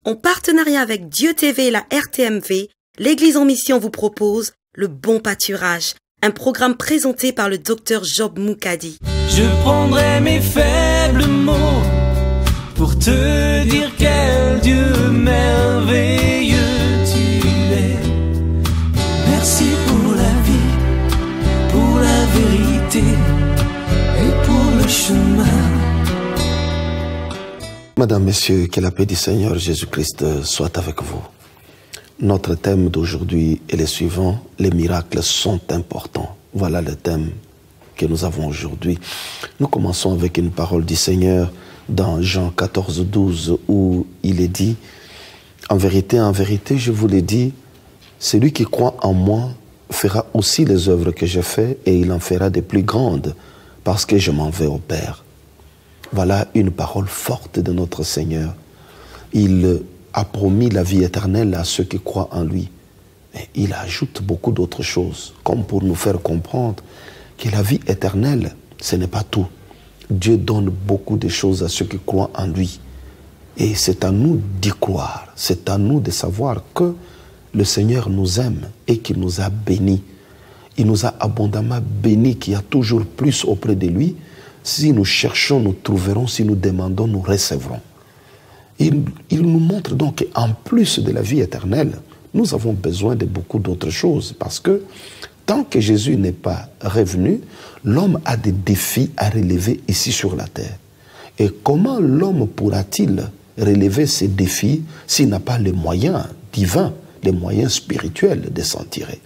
En partenariat avec Dieu TV et la RTMV, l'Église en mission vous propose Le Bon Pâturage, un programme présenté par le Dr Job Moukadi. Je prendrai mes faibles mots pour te dire quel Dieu merveilleux tu es. Merci pour la vie, pour la vérité et pour le chemin. Madame, Messieurs, que la paix du Seigneur Jésus-Christ soit avec vous. Notre thème d'aujourd'hui est le suivant: les miracles sont importants. Voilà le thème que nous avons aujourd'hui. Nous commençons avec une parole du Seigneur dans Jean 14, 12, où il est dit: en vérité, je vous l'ai dit, celui qui croit en moi fera aussi les œuvres que j'ai faites, et il en fera de plus grandes, parce que je m'en vais au Père. Voilà une parole forte de notre Seigneur. Il a promis la vie éternelle à ceux qui croient en lui. Mais il ajoute beaucoup d'autres choses, comme pour nous faire comprendre que la vie éternelle, ce n'est pas tout. Dieu donne beaucoup de choses à ceux qui croient en lui. Et c'est à nous d'y croire. C'est à nous de savoir que le Seigneur nous aime et qu'il nous a bénis. Il nous a abondamment bénis, qu'il y a toujours plus auprès de lui. Si nous cherchons, nous trouverons. Si nous demandons, nous recevrons. Il nous montre donc qu'en plus de la vie éternelle, nous avons besoin de beaucoup d'autres choses. Parce que tant que Jésus n'est pas revenu, l'homme a des défis à relever ici sur la terre. Et comment l'homme pourra-t-il relever ces défis s'il n'a pas les moyens divins, les moyens spirituels de s'en tirer?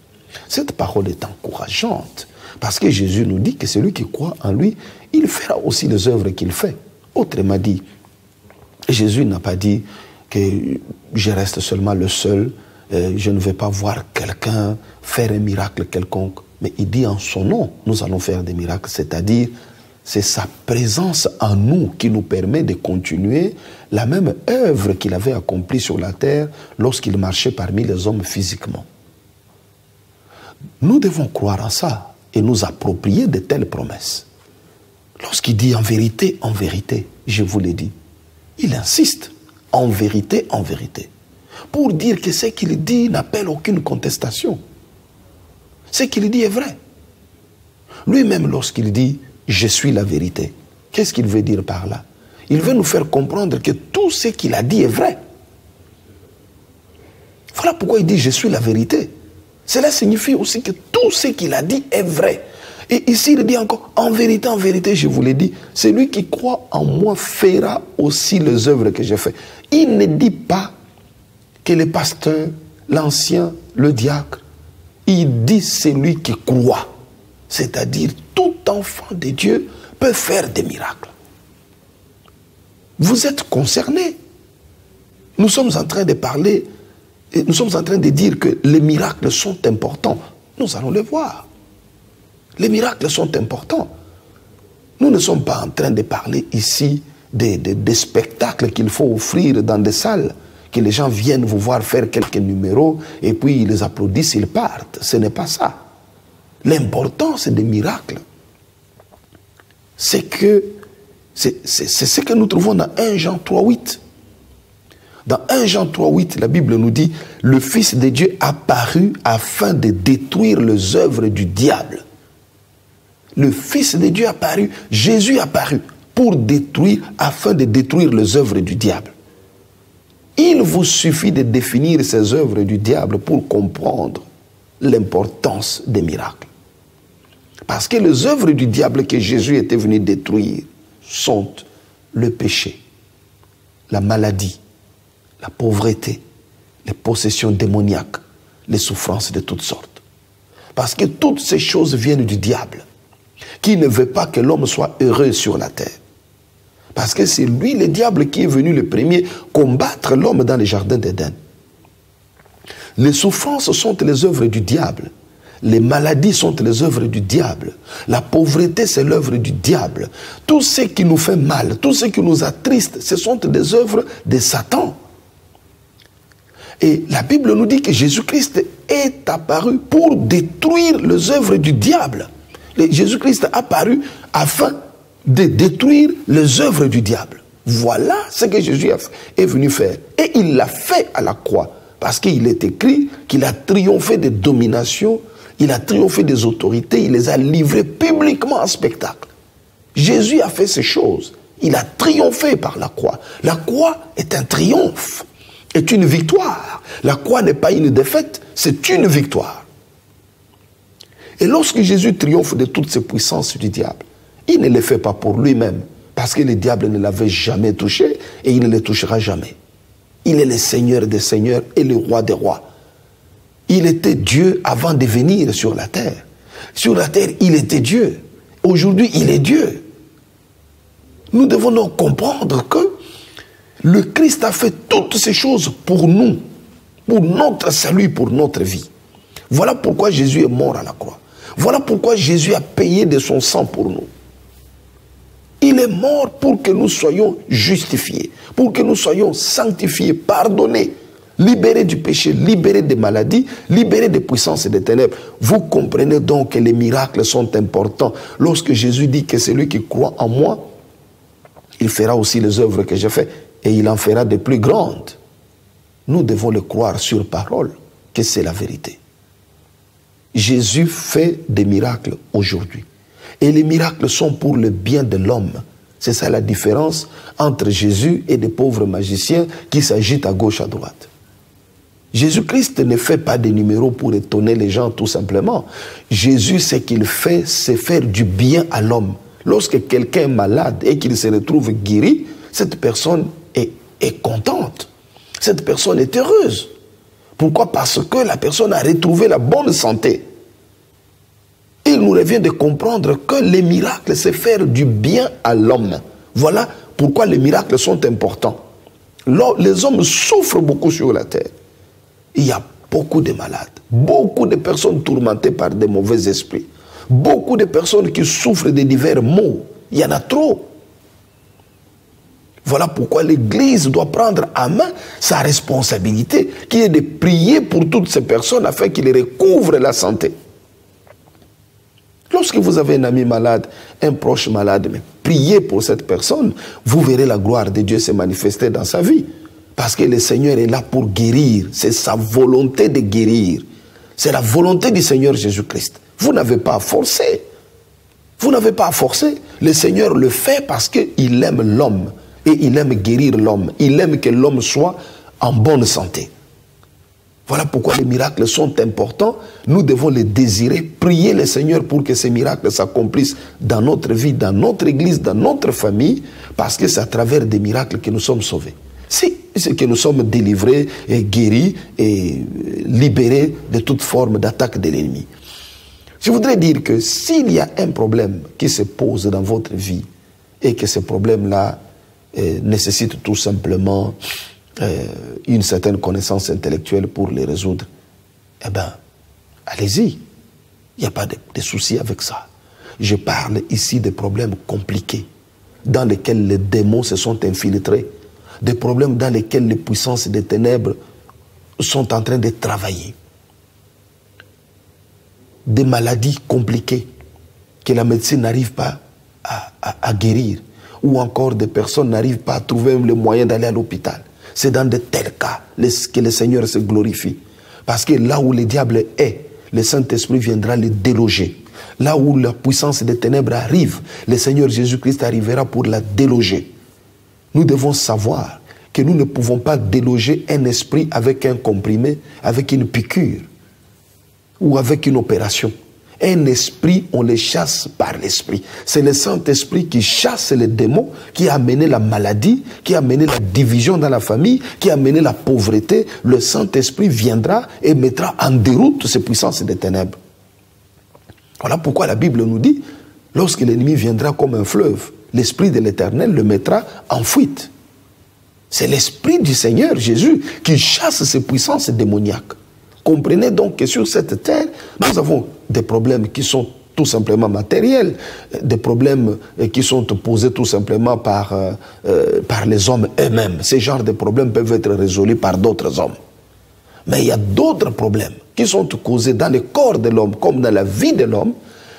Cette parole est encourageante. Parce que Jésus nous dit que celui qui croit en lui, il fera aussi les œuvres qu'il fait. Autrement dit, Jésus n'a pas dit que je reste seulement le seul, je ne vais pas voir quelqu'un faire un miracle quelconque. Mais il dit en son nom, nous allons faire des miracles. C'est-à-dire, c'est sa présence en nous qui nous permet de continuer la même œuvre qu'il avait accomplie sur la terre lorsqu'il marchait parmi les hommes physiquement. Nous devons croire en ça et nous approprier de telles promesses. Lorsqu'il dit en vérité, je vous l'ai dit, il insiste en vérité, pour dire que ce qu'il dit n'appelle aucune contestation. Ce qu'il dit est vrai. Lui-même, lorsqu'il dit « je suis la vérité », qu'est-ce qu'il veut dire par là? Il veut nous faire comprendre que tout ce qu'il a dit est vrai. Voilà pourquoi il dit « je suis la vérité ». Cela signifie aussi que tout ce qu'il a dit est vrai. Et ici, il dit encore, en vérité, je vous l'ai dit, celui qui croit en moi fera aussi les œuvres que j'ai faites. Il ne dit pas que le pasteur, l'ancien, le diacre, il dit celui qui croit. C'est-à-dire, tout enfant de Dieu peut faire des miracles. Vous êtes concernés. Nous sommes en train de parler. Nous sommes en train de dire que les miracles sont importants. Nous allons les voir. Les miracles sont importants. Nous ne sommes pas en train de parler ici des spectacles qu'il faut offrir dans des salles, que les gens viennent vous voir faire quelques numéros et puis ils les applaudissent, ils partent. Ce n'est pas ça. L'importance des miracles, c'est ce que nous trouvons dans 1 Jean 3,8. Dans 1 Jean 3,8, la Bible nous dit « Le Fils de Dieu apparut afin de détruire les œuvres du diable. » Le Fils de Dieu apparut, Jésus apparut pour détruire, afin de détruire les œuvres du diable. Il vous suffit de définir ces œuvres du diable pour comprendre l'importance des miracles. Parce que les œuvres du diable que Jésus était venu détruire sont le péché, la maladie, la pauvreté, les possessions démoniaques, les souffrances de toutes sortes. Parce que toutes ces choses viennent du diable, qui ne veut pas que l'homme soit heureux sur la terre. Parce que c'est lui, le diable, qui est venu le premier combattre l'homme dans le jardin d'Éden. Les souffrances sont les œuvres du diable. Les maladies sont les œuvres du diable. La pauvreté, c'est l'œuvre du diable. Tout ce qui nous fait mal, tout ce qui nous attriste, ce sont des œuvres de Satan. Et la Bible nous dit que Jésus-Christ est apparu pour détruire les œuvres du diable. Jésus-Christ est apparu afin de détruire les œuvres du diable. Voilà ce que Jésus est venu faire. Et Et il l'a fait à la croix. Parce qu'il est écrit qu'il a triomphé des dominations, il a triomphé des autorités, il les a livrées publiquement en spectacle. Jésus a fait ces choses. Il a triomphé par la croix. La croix est un triomphe, est une victoire. La croix n'est pas une défaite, c'est une victoire. Et lorsque Jésus triomphe de toutes ces puissances du diable, il ne les fait pas pour lui-même, parce que le diable ne l'avait jamais touché et il ne le touchera jamais. Il est le Seigneur des seigneurs et le roi des rois. Il était Dieu avant de venir sur la terre. Sur la terre, il était Dieu. Aujourd'hui, il est Dieu. Nous devons donc comprendre que le Christ a fait toutes ces choses pour nous, pour notre salut, pour notre vie. Voilà pourquoi Jésus est mort à la croix. Voilà pourquoi Jésus a payé de son sang pour nous. Il est mort pour que nous soyons justifiés, pour que nous soyons sanctifiés, pardonnés, libérés du péché, libérés des maladies, libérés des puissances et des ténèbres. Vous comprenez donc que les miracles sont importants. Lorsque Jésus dit que celui qui croit en moi, il fera aussi les œuvres que j'ai faites et il en fera de plus grandes. Nous devons le croire sur parole, que c'est la vérité. Jésus fait des miracles aujourd'hui. Et les miracles sont pour le bien de l'homme. C'est ça la différence entre Jésus et des pauvres magiciens qui s'agitent à gauche, à droite. Jésus-Christ ne fait pas des numéros pour étonner les gens tout simplement. Jésus, ce qu'il fait, c'est faire du bien à l'homme. Lorsque quelqu'un est malade et qu'il se retrouve guéri, cette personne est contente. Cette personne est heureuse. Pourquoi? Parce que la personne a retrouvé la bonne santé. Il nous revient de comprendre que les miracles, c'est faire du bien à l'homme. Voilà pourquoi les miracles sont importants. Les hommes souffrent beaucoup sur la terre. Il y a beaucoup de malades, beaucoup de personnes tourmentées par des mauvais esprits, beaucoup de personnes qui souffrent de divers maux. Il y en a trop. Voilà pourquoi l'Église doit prendre à main sa responsabilité, qui est de prier pour toutes ces personnes afin qu'ils recouvrent la santé. Lorsque vous avez un ami malade, un proche malade, mais priez pour cette personne, vous verrez la gloire de Dieu se manifester dans sa vie. Parce que le Seigneur est là pour guérir. C'est sa volonté de guérir. C'est la volonté du Seigneur Jésus-Christ. Vous n'avez pas à forcer. Vous n'avez pas à forcer. Le Seigneur le fait parce qu'il aime l'homme. Et il aime guérir l'homme. Il aime que l'homme soit en bonne santé. Voilà pourquoi les miracles sont importants. Nous devons les désirer, prier le Seigneur pour que ces miracles s'accomplissent dans notre vie, dans notre église, dans notre famille, parce que c'est à travers des miracles que nous sommes sauvés. C'est que nous sommes délivrés et guéris et libérés de toute forme d'attaque de l'ennemi. Je voudrais dire que s'il y a un problème qui se pose dans votre vie et que ce problème-là nécessite tout simplement une certaine connaissance intellectuelle pour les résoudre, eh bien, allez-y. Il n'y a pas de souci avec ça. Je parle ici de problèmes compliqués dans lesquels les démons se sont infiltrés, des problèmes dans lesquels les puissances des ténèbres sont en train de travailler, des maladies compliquées que la médecine n'arrive pas à guérir, ou encore des personnes n'arrivent pas à trouver le moyen d'aller à l'hôpital. C'est dans de tels cas que le Seigneur se glorifie. Parce que là où le diable est, le Saint-Esprit viendra le déloger. Là où la puissance des ténèbres arrive, le Seigneur Jésus-Christ arrivera pour la déloger. Nous devons savoir que nous ne pouvons pas déloger un esprit avec un comprimé, avec une piqûre ou avec une opération. Un esprit, on le chasse par l'esprit. C'est le Saint-Esprit qui chasse les démons, qui a amené la maladie, qui a amené la division dans la famille, qui a amené la pauvreté. Le Saint-Esprit viendra et mettra en déroute ces puissances des ténèbres. Voilà pourquoi la Bible nous dit, lorsque l'ennemi viendra comme un fleuve, l'Esprit de l'Éternel le mettra en fuite. C'est l'Esprit du Seigneur Jésus qui chasse ces puissances démoniaques. Comprenez donc que sur cette terre, nous avons des problèmes qui sont tout simplement matériels, des problèmes qui sont posés tout simplement par les hommes eux-mêmes. Ces genres de problèmes peuvent être résolus par d'autres hommes. Mais il y a d'autres problèmes qui sont causés dans le corps de l'homme comme dans la vie de l'homme.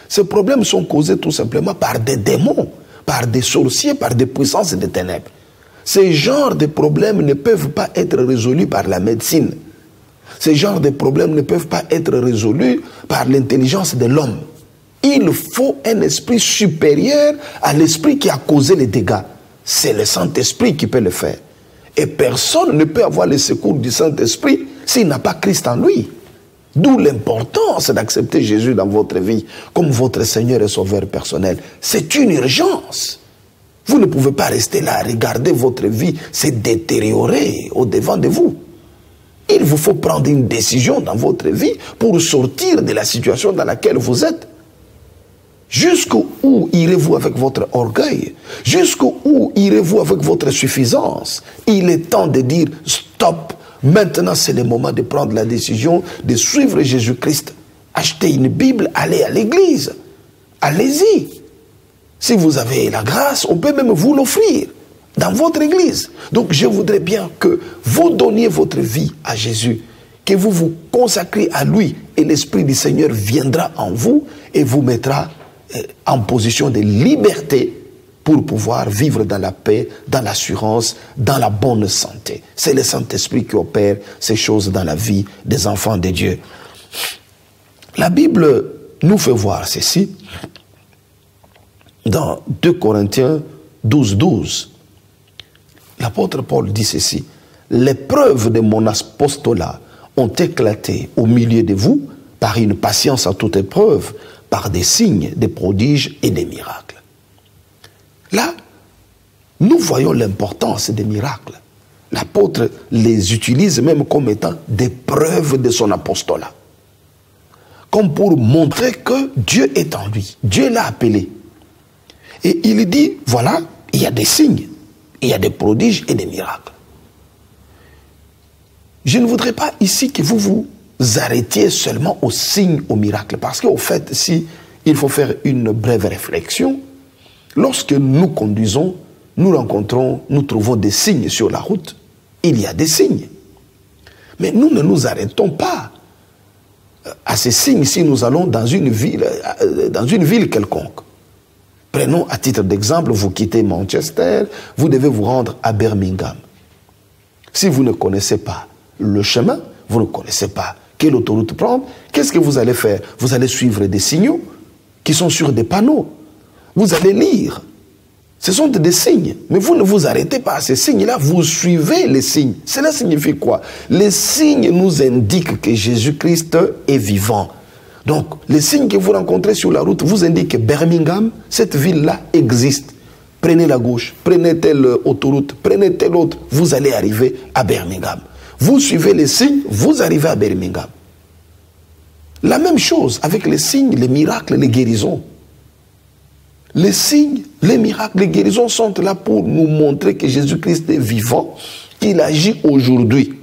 Ces problèmes sont causés tout simplement par des démons, par des sorciers, par des puissances des ténèbres. Ces genres de problèmes ne peuvent pas être résolus par la médecine. Ces genres de problèmes ne peuvent pas être résolus par l'intelligence de l'homme. Il faut un esprit supérieur à l'esprit qui a causé les dégâts. C'est le Saint-Esprit qui peut le faire. Et personne ne peut avoir le secours du Saint-Esprit s'il n'a pas Christ en lui. D'où l'importance d'accepter Jésus dans votre vie comme votre Seigneur et Sauveur personnel. C'est une urgence. Vous ne pouvez pas rester là, regarder votre vie se détériorer au-devant de vous. Il vous faut prendre une décision dans votre vie pour sortir de la situation dans laquelle vous êtes. Jusqu'où irez-vous avec votre orgueil? Jusqu'où irez-vous avec votre suffisance? Il est temps de dire stop. Maintenant, c'est le moment de prendre la décision de suivre Jésus-Christ. Achetez une Bible, allez à l'église. Allez-y. Si vous avez la grâce, on peut même vous l'offrir dans votre église. Donc, je voudrais bien que vous donniez votre vie à Jésus, que vous vous consacriez à lui et l'Esprit du Seigneur viendra en vous et vous mettra en position de liberté pour pouvoir vivre dans la paix, dans l'assurance, dans la bonne santé. C'est le Saint-Esprit qui opère ces choses dans la vie des enfants de Dieu. La Bible nous fait voir ceci dans 2 Corinthiens 12, 12. L'apôtre Paul dit ceci: les preuves de mon apostolat ont éclaté au milieu de vous par une patience à toute épreuve, par des signes, des prodiges et des miracles. Là, nous voyons l'importance des miracles. L'apôtre les utilise même comme étant des preuves de son apostolat. Comme pour montrer que Dieu est en lui. Dieu l'a appelé. Et il dit, voilà, il y a des signes, il y a des prodiges et des miracles. Je ne voudrais pas ici que vous vous arrêtiez seulement aux signes, aux miracles. Parce qu'au fait, si il faut faire une brève réflexion, lorsque nous conduisons, nous rencontrons, nous trouvons des signes sur la route. Il y a des signes. Mais nous ne nous arrêtons pas à ces signes si nous allons dans une ville quelconque. Prenons à titre d'exemple, vous quittez Manchester, vous devez vous rendre à Birmingham. Si vous ne connaissez pas le chemin, vous ne connaissez pas quelle autoroute prendre, qu'est-ce que vous allez faire? Vous allez suivre des signaux qui sont sur des panneaux. Vous allez lire. Ce sont des signes. Mais vous ne vous arrêtez pas à ces signes-là, vous suivez les signes. Cela signifie quoi? Les signes nous indiquent que Jésus-Christ est vivant. Donc, les signes que vous rencontrez sur la route vous indiquent que Birmingham, cette ville-là, existe. Prenez la gauche, prenez telle autoroute, prenez telle autre, vous allez arriver à Birmingham. Vous suivez les signes, vous arrivez à Birmingham. La même chose avec les signes, les miracles, les guérisons. Les signes, les miracles, les guérisons sont là pour nous montrer que Jésus-Christ est vivant, qu'il agit aujourd'hui.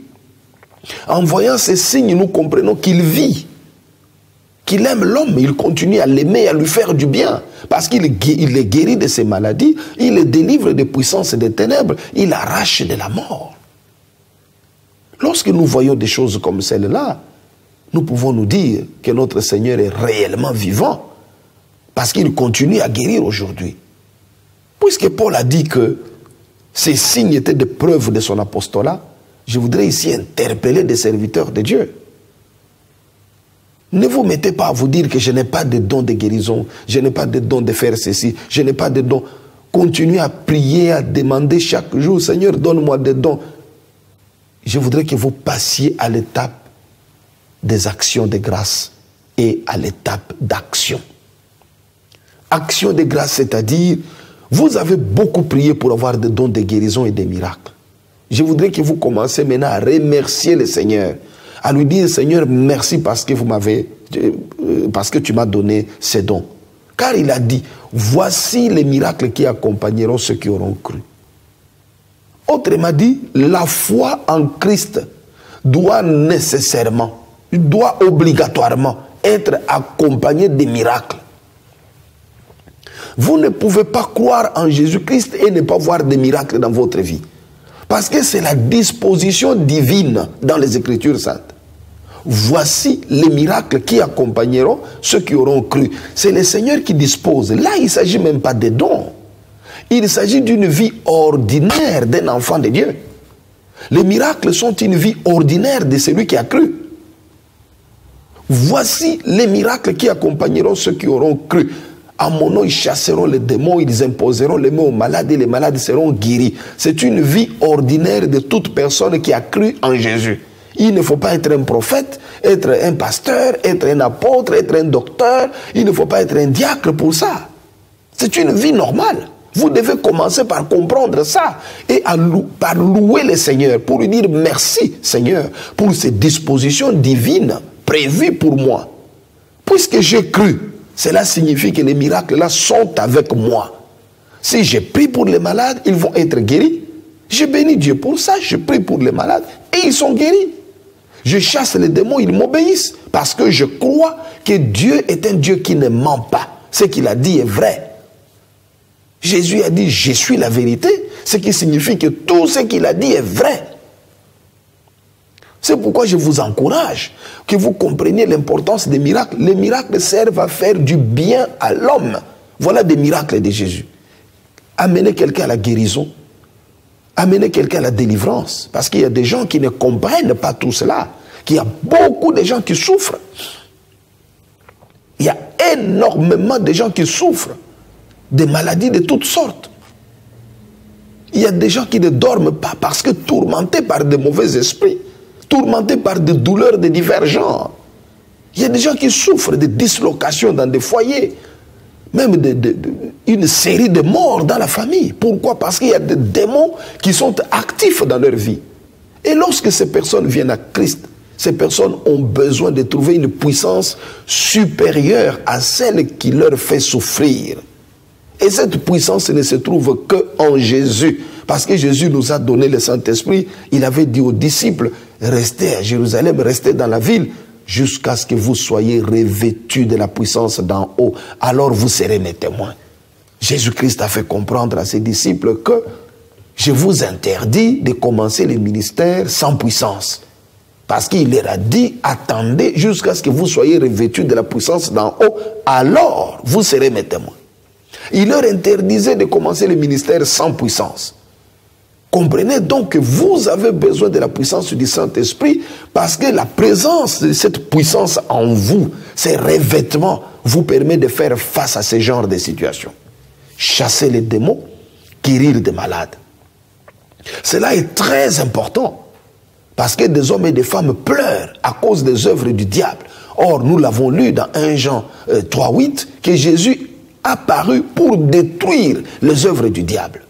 En voyant ces signes, nous comprenons qu'il vit, qu'il aime l'homme, il continue à l'aimer, à lui faire du bien, parce qu'il est guéri de ses maladies, il le délivre des puissances et des ténèbres, il l'arrache de la mort. Lorsque nous voyons des choses comme celle-là, nous pouvons nous dire que notre Seigneur est réellement vivant, parce qu'il continue à guérir aujourd'hui. Puisque Paul a dit que ces signes étaient des preuves de son apostolat, je voudrais ici interpeller des serviteurs de Dieu. Ne vous mettez pas à vous dire que je n'ai pas de don de guérison, je n'ai pas de don de faire ceci, je n'ai pas de don. Continuez à prier, à demander chaque jour, Seigneur, donne-moi des dons. Je voudrais que vous passiez à l'étape des actions de grâce et à l'étape d'action. Action de grâce, c'est-à-dire, vous avez beaucoup prié pour avoir des dons de guérison et des miracles. Je voudrais que vous commenciez maintenant à remercier le Seigneur, à lui dire, Seigneur, merci parce que tu m'as donné ces dons. Car il a dit, voici les miracles qui accompagneront ceux qui auront cru. Autrement dit, la foi en Christ doit nécessairement, doit obligatoirement être accompagnée des miracles. Vous ne pouvez pas croire en Jésus-Christ et ne pas voir des miracles dans votre vie. Parce que c'est la disposition divine dans les Écritures saintes. Voici les miracles qui accompagneront ceux qui auront cru. C'est le Seigneur qui dispose. Là, il ne s'agit même pas des dons. Il s'agit d'une vie ordinaire d'un enfant de Dieu. Les miracles sont une vie ordinaire de celui qui a cru. Voici les miracles qui accompagneront ceux qui auront cru. À mon nom, ils chasseront les démons, ils imposeront les mains aux malades et les malades seront guéris. C'est une vie ordinaire de toute personne qui a cru en Jésus. Il ne faut pas être un prophète, être un pasteur, être un apôtre, être un docteur. Il ne faut pas être un diacre pour ça. C'est une vie normale. Vous devez commencer par comprendre ça et par louer le Seigneur, pour lui dire merci Seigneur pour ces dispositions divines prévues pour moi. Puisque j'ai cru, cela signifie que les miracles là sont avec moi. Si je prie pour les malades, ils vont être guéris. Je bénis Dieu pour ça, je prie pour les malades et ils sont guéris. Je chasse les démons, ils m'obéissent parce que je crois que Dieu est un Dieu qui ne ment pas. Ce qu'il a dit est vrai. Jésus a dit, je suis la vérité, ce qui signifie que tout ce qu'il a dit est vrai. C'est pourquoi je vous encourage que vous compreniez l'importance des miracles. Les miracles servent à faire du bien à l'homme. Voilà des miracles de Jésus. Amener quelqu'un à la guérison, amener quelqu'un à la délivrance, parce qu'il y a des gens qui ne comprennent pas tout cela, qu'il y a beaucoup de gens qui souffrent. Il y a énormément de gens qui souffrent des maladies de toutes sortes. Il y a des gens qui ne dorment pas parce que tourmentés par de mauvais esprits, tourmentés par des douleurs de divers genres. Il y a des gens qui souffrent de dislocations dans des foyers, même une série de morts dans la famille. Pourquoi? Parce qu'il y a des démons qui sont actifs dans leur vie. Et lorsque ces personnes viennent à Christ, ces personnes ont besoin de trouver une puissance supérieure à celle qui leur fait souffrir. Et cette puissance ne se trouve qu'en Jésus. Parce que Jésus nous a donné le Saint-Esprit. Il avait dit aux disciples, restez à Jérusalem, restez dans la ville, jusqu'à ce que vous soyez revêtus de la puissance d'en haut. Alors vous serez mes témoins. Jésus-Christ a fait comprendre à ses disciples que je vous interdis de commencer le ministère sans puissance. Parce qu'il leur a dit, attendez jusqu'à ce que vous soyez revêtus de la puissance d'en haut. Alors vous serez mes témoins. Il leur interdisait de commencer le ministère sans puissance. Comprenez donc que vous avez besoin de la puissance du Saint-Esprit parce que la présence de cette puissance en vous, ces revêtements, vous permet de faire face à ce genre de situations. Chasser les démons, guérir des malades. Cela est très important parce que des hommes et des femmes pleurent à cause des œuvres du diable. Or, nous l'avons lu dans 1 Jean 3,8 que Jésus apparu pour détruire les œuvres du diable.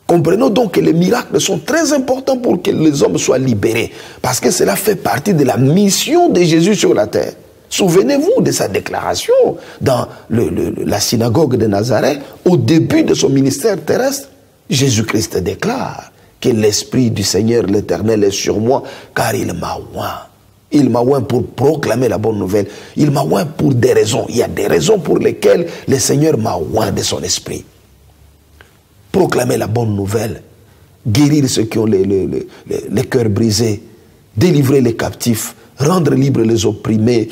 Comprenons donc que les miracles sont très importants pour que les hommes soient libérés, parce que cela fait partie de la mission de Jésus sur la terre. Souvenez-vous de sa déclaration dans la synagogue de Nazareth, au début de son ministère terrestre. Jésus-Christ déclare que l'Esprit du Seigneur l'Éternel est sur moi, car il m'a oint. Il m'a oint pour proclamer la bonne nouvelle. Il m'a oint pour des raisons. Il y a des raisons pour lesquelles le Seigneur m'a oint de son esprit. Proclamer la bonne nouvelle, guérir ceux qui ont les cœurs brisés, délivrer les captifs, rendre libres les opprimés,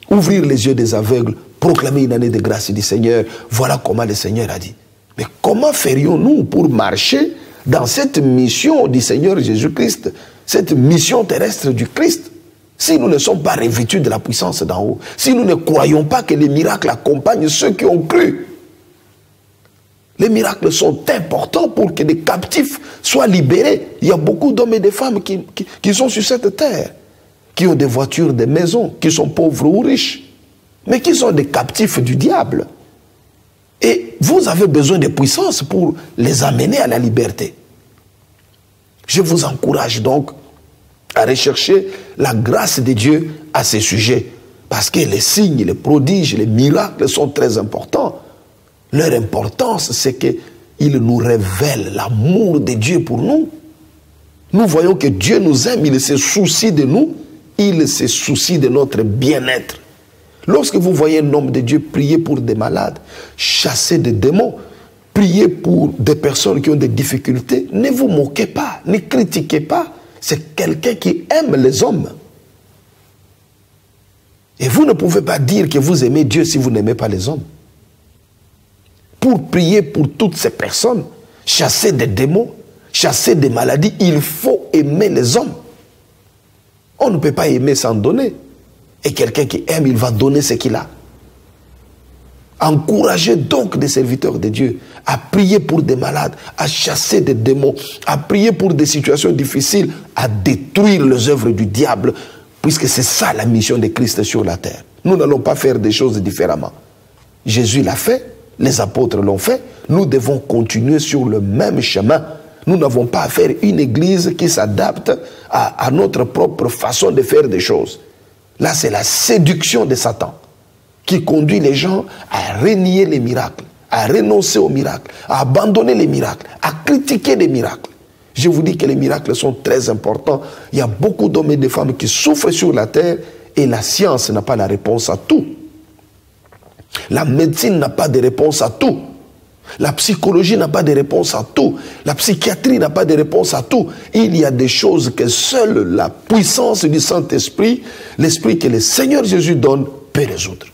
ouvrir les yeux des aveugles, proclamer une année de grâce du Seigneur. Voilà comment le Seigneur a dit. Mais comment ferions-nous pour marcher dans cette mission du Seigneur Jésus-Christ, cette mission terrestre du Christ, si nous ne sommes pas revêtus de la puissance d'en haut, si nous ne croyons pas que les miracles accompagnent ceux qui ont cru? Les miracles sont importants pour que les captifs soient libérés. Il y a beaucoup d'hommes et de femmes qui sont sur cette terre, qui ont des voitures, des maisons, qui sont pauvres ou riches, mais qui sont des captifs du diable. Et vous avez besoin de puissance pour les amener à la liberté. Je vous encourage donc à rechercher la grâce de Dieu à ce sujet, parce que les signes, les prodiges, les miracles sont très importants. Leur importance, c'est qu'ils nous révèlent l'amour de Dieu pour nous. Nous voyons que Dieu nous aime, il se soucie de nous, il se soucie de notre bien-être. Lorsque vous voyez un homme de Dieu prier pour des malades, chasser des démons, prier pour des personnes qui ont des difficultés, ne vous moquez pas, ne critiquez pas. C'est quelqu'un qui aime les hommes. Et vous ne pouvez pas dire que vous aimez Dieu si vous n'aimez pas les hommes. pour prier pour toutes ces personnes, chasser des démons, chasser des maladies, il faut aimer les hommes. On ne peut pas aimer sans donner. Et quelqu'un qui aime, il va donner ce qu'il a. Encouragez donc des serviteurs de Dieu à prier pour des malades, à chasser des démons, à prier pour des situations difficiles, à détruire les œuvres du diable, puisque c'est ça la mission de Christ sur la terre. Nous n'allons pas faire des choses différemment. Jésus l'a fait, les apôtres l'ont fait, nous devons continuer sur le même chemin. Nous n'avons pas à faire une église qui s'adapte à notre propre façon de faire des choses. Là, c'est la séduction de Satan qui conduit les gens à renier les miracles, à renoncer aux miracles, à abandonner les miracles, à critiquer les miracles. Je vous dis que les miracles sont très importants. Il y a beaucoup d'hommes et de femmes qui souffrent sur la terre et la science n'a pas la réponse à tout. La médecine n'a pas de réponse à tout. La psychologie n'a pas de réponse à tout. La psychiatrie n'a pas de réponse à tout. Il y a des choses que seule la puissance du Saint-Esprit, l'Esprit que le Seigneur Jésus donne, peut résoudre.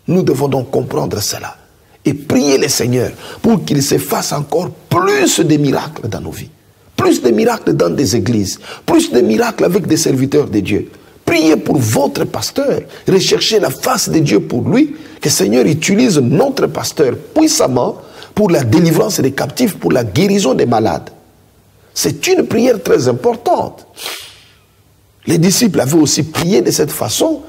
Nous devons donc comprendre cela et prier le Seigneur pour qu'il se fasse encore plus de miracles dans nos vies. Plus de miracles dans des églises. Plus de miracles avec des serviteurs de Dieu. Priez pour votre pasteur. Recherchez la face de Dieu pour lui. Que le Seigneur utilise notre pasteur puissamment pour la délivrance des captifs, pour la guérison des malades. C'est une prière très importante. Les disciples avaient aussi prié de cette façon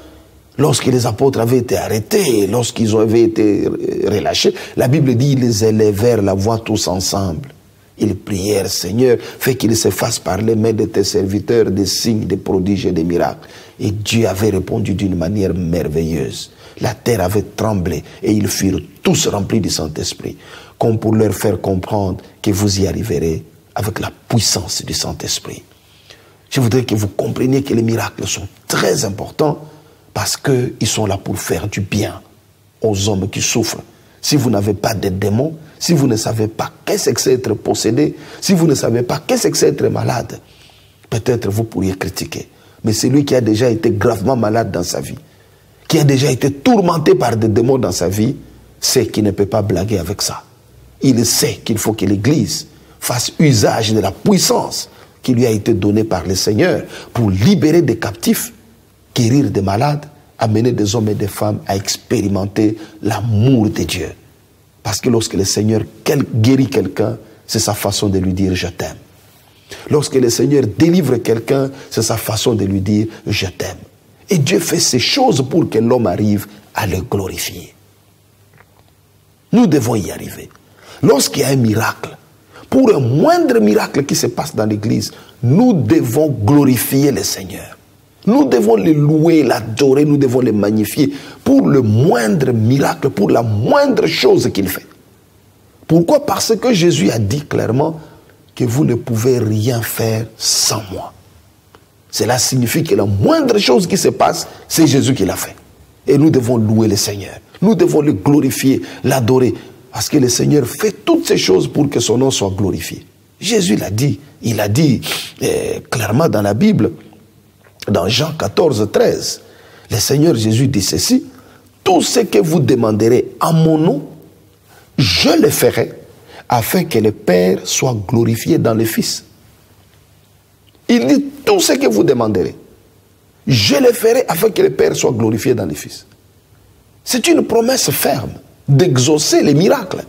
lorsque les apôtres avaient été arrêtés, lorsqu'ils avaient été relâchés. La Bible dit qu'ils élevèrent la voix tous ensemble. Ils prièrent, Seigneur, fais qu'il se fasse par les mains de tes serviteurs des signes, des prodiges et des miracles. Et Dieu avait répondu d'une manière merveilleuse. La terre avait tremblé et ils furent tous remplis du Saint-Esprit, comme pour leur faire comprendre que vous y arriverez avec la puissance du Saint-Esprit. Je voudrais que vous compreniez que les miracles sont très importants parce qu'ils sont là pour faire du bien aux hommes qui souffrent. Si vous n'avez pas de démons, si vous ne savez pas qu'est-ce que c'est être possédé, si vous ne savez pas qu'est-ce que c'est être malade, peut-être vous pourriez critiquer. Mais celui qui a déjà été gravement malade dans sa vie, qui a déjà été tourmenté par des démons dans sa vie, sait qu'il ne peut pas blaguer avec ça. Il sait qu'il faut que l'Église fasse usage de la puissance qui lui a été donnée par le Seigneur pour libérer des captifs, guérir des malades, amener des hommes et des femmes à expérimenter l'amour de Dieu. Parce que lorsque le Seigneur guérit quelqu'un, c'est sa façon de lui dire « je t'aime ». Lorsque le Seigneur délivre quelqu'un, c'est sa façon de lui dire « je t'aime ». Et Dieu fait ces choses pour que l'homme arrive à le glorifier. Nous devons y arriver. Lorsqu'il y a un miracle, pour un moindre miracle qui se passe dans l'église, nous devons glorifier le Seigneur. Nous devons le louer, l'adorer, nous devons le magnifier pour le moindre miracle, pour la moindre chose qu'il fait. Pourquoi? Parce que Jésus a dit clairement que vous ne pouvez rien faire sans moi. Cela signifie que la moindre chose qui se passe, c'est Jésus qui l'a fait. Et nous devons louer le Seigneur. Nous devons le glorifier, l'adorer. Parce que le Seigneur fait toutes ces choses pour que son nom soit glorifié. Jésus l'a dit. Il a dit clairement dans la Bible, dans Jean 14, 13, le Seigneur Jésus dit ceci: tout ce que vous demanderez à mon nom, je le ferai, afin que le Père soit glorifié dans le Fils. Il dit tout ce que vous demanderez, je le ferai afin que le Père soit glorifié dans le Fils. C'est une promesse ferme d'exaucer les miracles.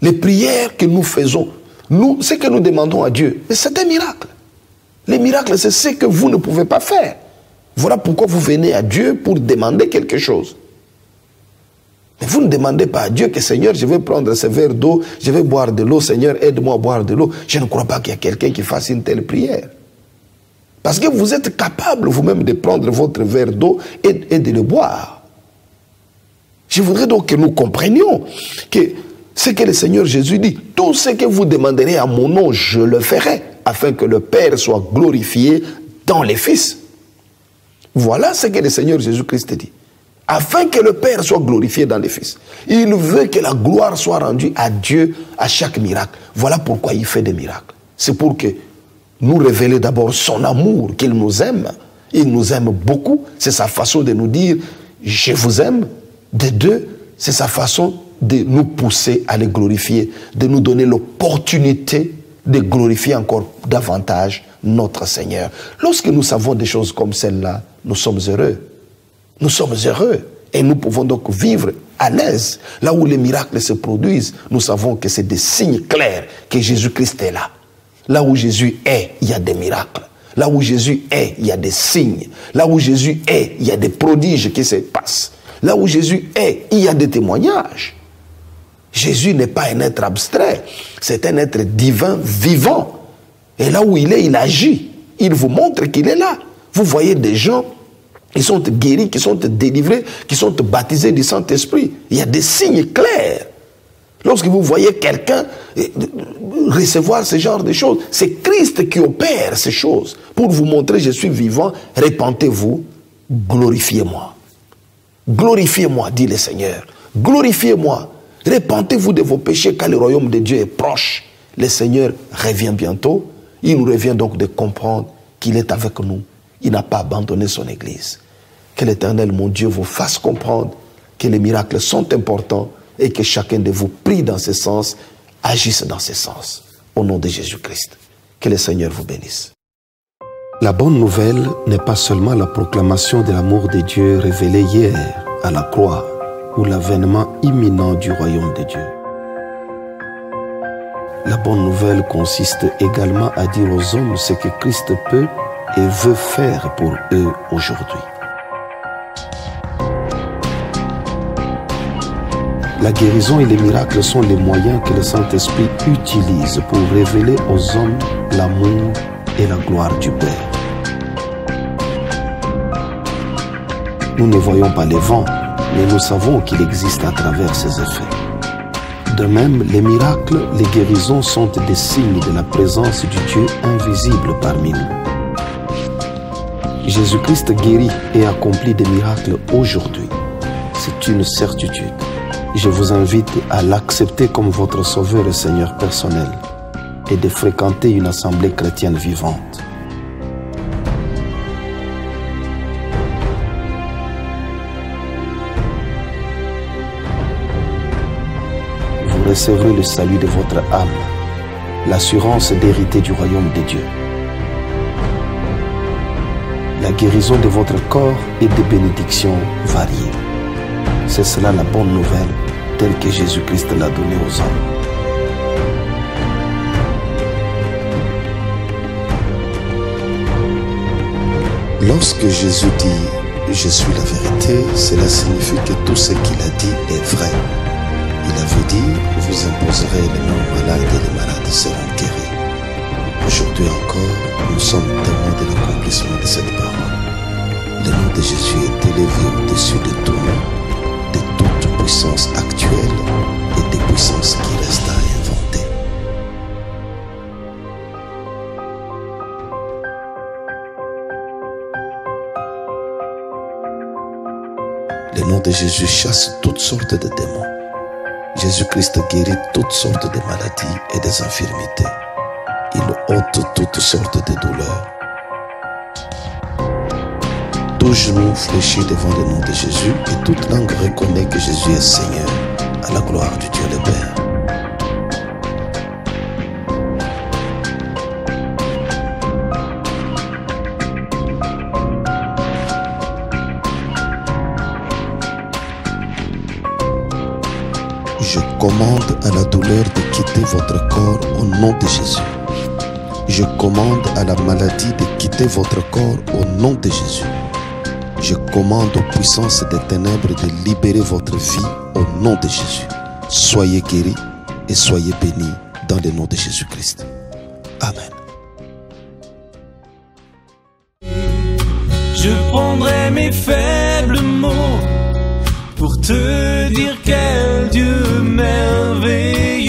Les prières que nous faisons, ce que nous demandons à Dieu, c'est un miracle. Les miracles, c'est ce que vous ne pouvez pas faire. Voilà pourquoi vous venez à Dieu pour demander quelque chose. Mais vous ne demandez pas à Dieu que Seigneur, je vais prendre ce verre d'eau, je vais boire de l'eau, Seigneur, aide-moi à boire de l'eau. Je ne crois pas qu'il y a quelqu'un qui fasse une telle prière. Parce que vous êtes capable vous-même de prendre votre verre d'eau et de le boire. Je voudrais donc que nous comprenions que ce que le Seigneur Jésus dit, tout ce que vous demanderez à mon nom, je le ferai, afin que le Père soit glorifié dans les Fils. Voilà ce que le Seigneur Jésus-Christ dit. Afin que le Père soit glorifié dans les Fils. Il veut que la gloire soit rendue à Dieu à chaque miracle. Voilà pourquoi il fait des miracles. C'est pour que nous révéler d'abord son amour, qu'il nous aime. Il nous aime beaucoup. C'est sa façon de nous dire « je vous aime ». De deux, c'est sa façon de nous pousser à les glorifier, de nous donner l'opportunité de glorifier encore davantage notre Seigneur. Lorsque nous savons des choses comme celle-là, nous sommes heureux. Nous sommes heureux et nous pouvons donc vivre à l'aise. Là où les miracles se produisent, nous savons que c'est des signes clairs que Jésus-Christ est là. Là où Jésus est, il y a des miracles. Là où Jésus est, il y a des signes. Là où Jésus est, il y a des prodiges qui se passent. Là où Jésus est, il y a des témoignages. Jésus n'est pas un être abstrait, c'est un être divin, vivant. Et là où il est, il agit. Il vous montre qu'il est là. Vous voyez des gens qui sont guéris, qui sont délivrés, qui sont baptisés du Saint-Esprit. Il y a des signes clairs. Lorsque vous voyez quelqu'un recevoir ce genre de choses, c'est Christ qui opère ces choses pour vous montrer je suis vivant, répentez-vous, glorifiez-moi. Glorifiez-moi, dit le Seigneur. Glorifiez-moi. Répentez-vous de vos péchés car le royaume de Dieu est proche. Le Seigneur revient bientôt. Il nous revient donc de comprendre qu'il est avec nous. Il n'a pas abandonné son Église. Que l'Éternel, mon Dieu, vous fasse comprendre que les miracles sont importants et que chacun de vous prie dans ce sens, agisse dans ce sens. Au nom de Jésus-Christ. Que le Seigneur vous bénisse. La bonne nouvelle n'est pas seulement la proclamation de l'amour de Dieu révélé hier à la croix ou l'avènement imminent du royaume de Dieu. La bonne nouvelle consiste également à dire aux hommes ce que Christ peut et veut faire pour eux aujourd'hui. La guérison et les miracles sont les moyens que le Saint-Esprit utilise pour révéler aux hommes l'amour et la gloire du Père. Nous ne voyons pas les vents, mais nous savons qu'il existe à travers ces effets. De même, les miracles, les guérisons sont des signes de la présence du Dieu invisible parmi nous. Jésus-Christ guérit et accomplit des miracles aujourd'hui. C'est une certitude. Je vous invite à l'accepter comme votre Sauveur et Seigneur personnel et de fréquenter une assemblée chrétienne vivante. Vous recevrez le salut de votre âme, l'assurance d'hériter du royaume de Dieu, la guérison de votre corps et des bénédictions variées. C'est cela la bonne nouvelle telle que Jésus-Christ l'a donnée aux hommes. Lorsque Jésus dit « Je suis la vérité », cela signifie que tout ce qu'il a dit est vrai. Il avait dit « Vous imposerez les mains aux malades et les malades seront guéris ». Aujourd'hui encore, nous sommes témoins de l'accomplissement de cette parole. Le nom de Jésus est élevé au-dessus de tout nom, de toute puissance actuelle et des puissances qui restent à inventer. Le nom de Jésus chasse toutes sortes de démons. Jésus-Christ guérit toutes sortes de maladies et des infirmités. Il ôte toutes sortes de douleurs. Tout genou fléchit devant le nom de Jésus et toute langue reconnaît que Jésus est Seigneur, à la gloire du Dieu le Père. Je commande à la douleur de quitter votre corps au nom de Jésus. Je commande à la maladie de quitter votre corps au nom de Jésus. Je commande aux puissances des ténèbres de libérer votre vie au nom de Jésus. Soyez guéris et soyez bénis dans le nom de Jésus-Christ. Amen. Je prendrai mes faibles mots pour te dire quel Dieu merveilleux.